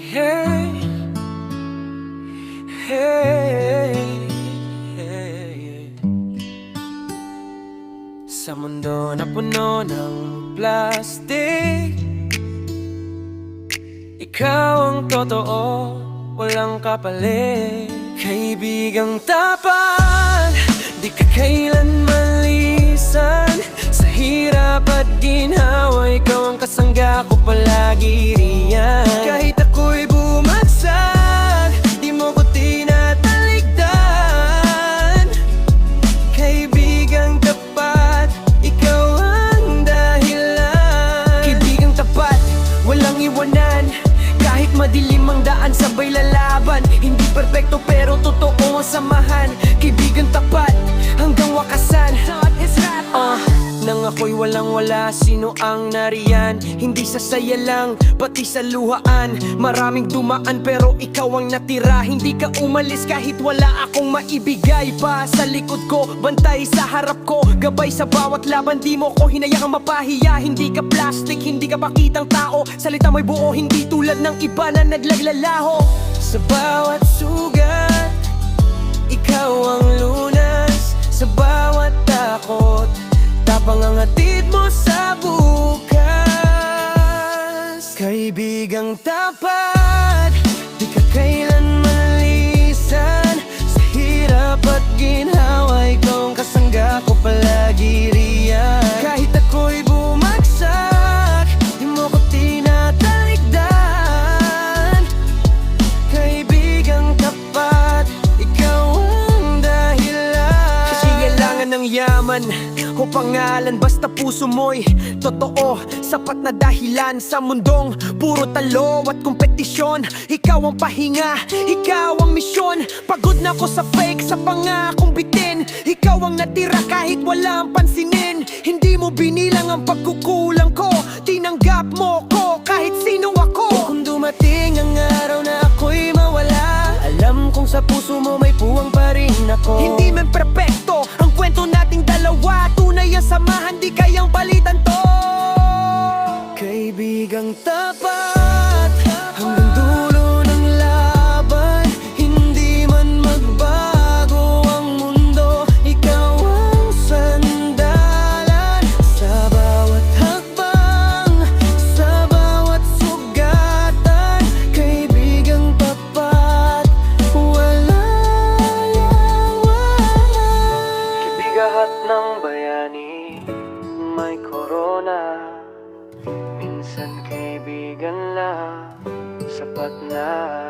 Hey, hey, hey. Sa mundo na puno ng plastic, ikaw ang totoo, walang kapalit. Kaibigang tapat, di ka kailanman lisan. Sa hirap at ginhawa, ikaw ang kasangga ko palagi riyan. Kahit ako'y bumagsak, di mo ko tinatalikdan. Kaibigang tapat, ikaw ang dahilan. Kaibigang tapat, walang iwanan. Kahit madilim ang daan, sabay lalaban. Hindi perpekto pero totoo ang samahan. Kaibigang tapat, hanggang wakasan. Nang ako'y walang-wala, sino ang nariyan? Hindi sa saya lang, pati sa luhaan. Maraming dumaan pero ikaw ang natira. Hindi ka umalis kahit wala akong maibigay pa. Sa likod ko, bantay sa harap ko, gabay sa bawat laban. Di mo ko hinayaang mapahiya. Hindi ka plastic, hindi ka pakitang tao. Salita mo'y buo, hindi tulad ng iba na naglaglalaho. Sa bawat sugat, ikaw ang lunas. Sa bawat takot, tapang ang hatid mo sa bukas. Kaibigang tapat, di ka kailanman lisan. Sa hirap at ginhawa, ikaw ang kasangga ko palagi riyan. Kahit ako'y bumagsak, di mo ko tinatalikdan. Kaibigang tapat, ikaw ang dahilan. Kasi kailangan ng yaman o pangalan, basta puso mo'y totoo. Sapat na dahilan sa mundong puro talo at kompetisyon. Ikaw ang pahinga, ikaw ang misyon. Pagod na ko sa fake, sa pangakong bitin. Ikaw ang natira kahit walang pansinin. Hindi mo binilang ang pagkukulang ko, tinanggap mo ko kahit sino ako. Kung dumating ang araw na ako'y mawala, alam kong sa puso mo may puwang pa rin ako. Hindi man perpekto ang kwento nating dalawa, tunay ang samahan, di kayang palitan to. Kaibigang tapat, hanggang dulo ng laban. Hindi man magbago ang mundo, ikaw ang sandalan. Sa bawat hakbang, sa bawat sugatan. Kaibigang tapat, wala yawan. Kaibigahat ng bayani, may corona. Minsan kaibigan lang, sapat na.